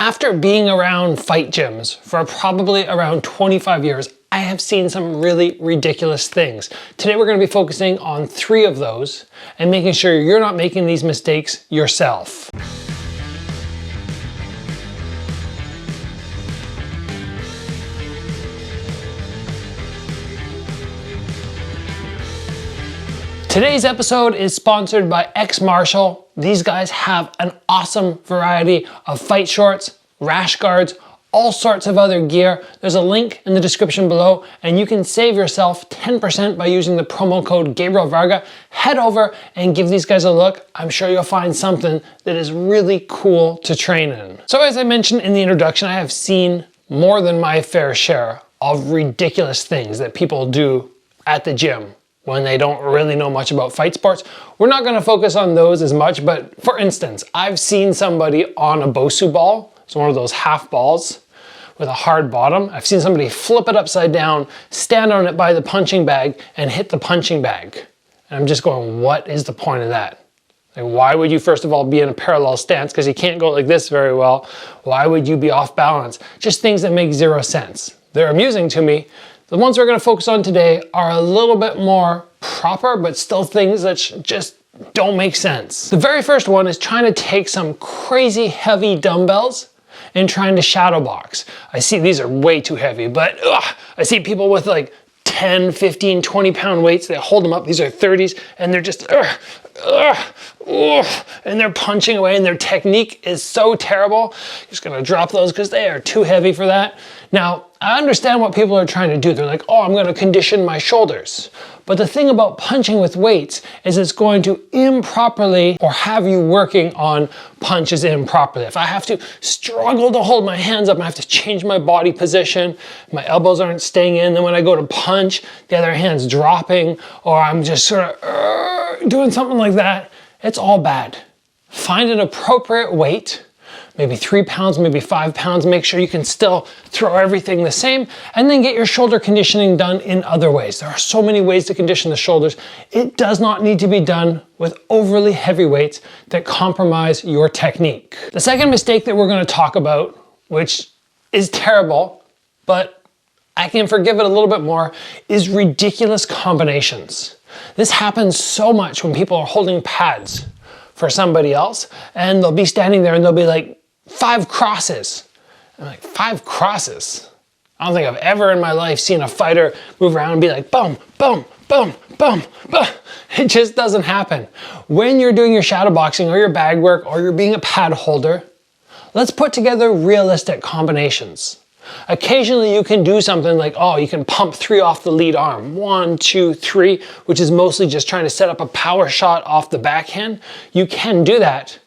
After being around fight gyms for probably around 25 years, I have seen some really ridiculous things. Today we're going to be focusing on 3 of those and making sure you're not making these mistakes yourself. Today's episode is sponsored by XMartial. These guys have an awesome variety of fight shorts, rash guards, all sorts of other gear. There's a link in the description below and you can save yourself 10% by using the promo code Gabriel Varga. Head over and give these guys a look. I'm sure you'll find something that is really cool to train in. So as I mentioned in the introduction, I have seen more than my fair share of ridiculous things that people do at the gym when they don't really know much about fight sports. We're not gonna focus on those as much, but for instance, I've seen somebody on a Bosu ball, so one of those half balls with a hard bottom. I've seen somebody flip it upside down, stand on it by the punching bag and hit the punching bag. And I'm just going, what is the point of that? Like, why would you first of all be in a parallel stance? Because you can't go like this very well. Why would you be off balance? Just things that make zero sense. They're amusing to me. The ones we're going to focus on today are a little bit more proper, but still things that just don't make sense. The very first one is trying to take some crazy heavy dumbbells and trying to shadow box. I see these are way too heavy, but I see people with like 10, 15, 20 pound weights. They hold them up. These are 30s and they're just, and they're punching away and their technique is so terrible. Just gonna drop those because they are too heavy for that. Now, I understand what people are trying to do. They're like, oh, I'm gonna condition my shoulders. But the thing about punching with weights is it's going to improperly or have you working on punches improperly. If I have to struggle to hold my hands up, I have to change my body position, my elbows aren't staying in, then when I go to punch, the other hand's dropping, or I'm just sort of doing something like that, it's all bad. Find an appropriate weight, maybe 3 pounds, maybe 5 pounds, make sure you can still throw everything the same, and then get your shoulder conditioning done in other ways. There are so many ways to condition the shoulders. It does not need to be done with overly heavy weights that compromise your technique. The second mistake that we're going to talk about, which is terrible, but I can forgive it a little bit more, is ridiculous combinations. This happens so much when people are holding pads for somebody else, and they'll be standing there and they'll be like, 5 crosses. I'm like, 5 crosses? I don't think I've ever in my life seen a fighter move around and be like, boom, boom, boom, boom, boom. It just doesn't happen. When you're doing your shadow boxing or your bag work or you're being a pad holder, let's put together realistic combinations. Occasionally you can do something like, oh, you can pump 3 off the lead arm. 1, 2, 3, which is mostly just trying to set up a power shot off the backhand. You can do that.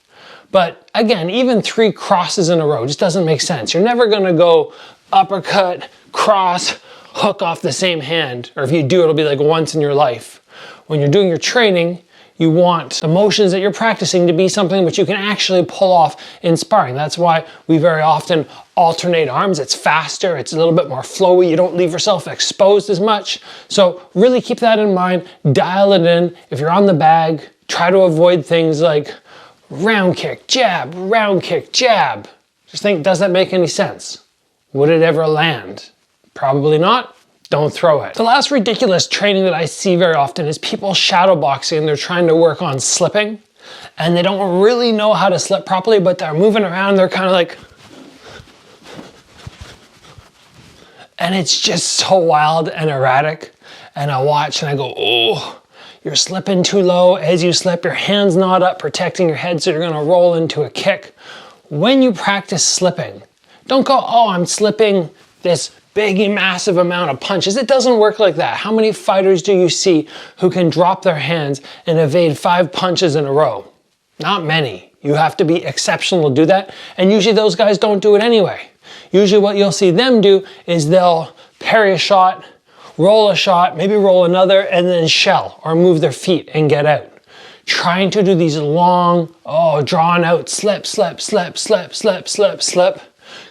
But again, even 3 crosses in a row just doesn't make sense. You're never gonna go uppercut, cross, hook off the same hand. Or if you do, it'll be like once in your life. When you're doing your training, you want the motions that you're practicing to be something which you can actually pull off in sparring. That's why we very often alternate arms. It's faster, it's a little bit more flowy. You don't leave yourself exposed as much. So really keep that in mind, dial it in. If you're on the bag, try to avoid things like round kick, jab, round kick, jab. Just think, does that make any sense? Would it ever land? Probably not. Don't throw it. The last ridiculous training that I see very often is people shadow boxing and they're trying to work on slipping and they don't really know how to slip properly, but they're moving around, they're kind of like, and it's just so wild and erratic. And I watch and I go, oh, you're slipping too low. As you slip, your hand's not up, protecting your head, so you're gonna roll into a kick. When you practice slipping, don't go, oh, I'm slipping this big, massive amount of punches. It doesn't work like that. How many fighters do you see who can drop their hands and evade 5 punches in a row? Not many. You have to be exceptional to do that, and usually those guys don't do it anyway. Usually what you'll see them do is they'll parry a shot, roll a shot, maybe roll another, and then shell or move their feet and get out. Trying to do these long, drawn out slip, slip, slip, slip, slip, slip, slip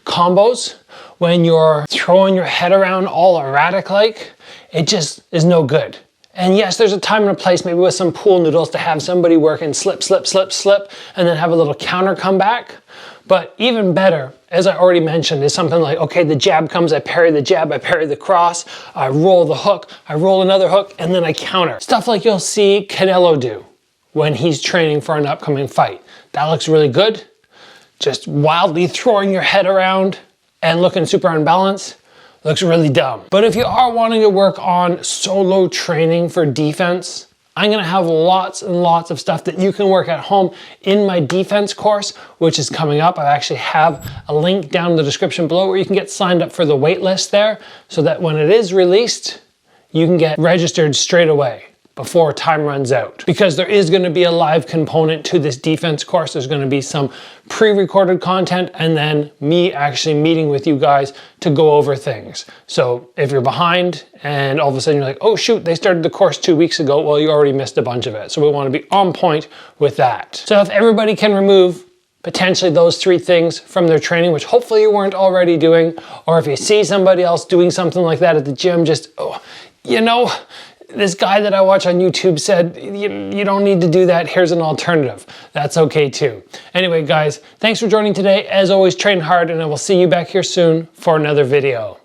combos when you're throwing your head around all erratic like, it just is no good. And yes, there's a time and a place, maybe with some pool noodles, to have somebody work in slip, slip, slip, slip, and then have a little counter come back. But even better, as I already mentioned, is something like, okay, the jab comes, I parry the jab, I parry the cross, I roll the hook, I roll another hook, and then I counter. Stuff like you'll see Canelo do when he's training for an upcoming fight. That looks really good. Just wildly throwing your head around and looking super unbalanced looks really dumb. But if you are wanting to work on solo training for defense, I'm gonna have lots and lots of stuff that you can work at home in my defense course, which is coming up. I actually have a link down in the description below where you can get signed up for the wait list there, so that when it is released, you can get registered straight away before time runs out. Because there is gonna be a live component to this defense course. There's gonna be some pre-recorded content and then me actually meeting with you guys to go over things. So if you're behind and all of a sudden you're like, oh shoot, they started the course 2 weeks ago, well, you already missed a bunch of it. So we wanna be on point with that. So if everybody can remove potentially those 3 things from their training, which hopefully you weren't already doing, or if you see somebody else doing something like that at the gym, just, oh, you know, this guy that I watch on YouTube said, you don't need to do that, here's an alternative. That's okay too. Anyway, guys, thanks for joining today. As always, train hard, and I will see you back here soon for another video.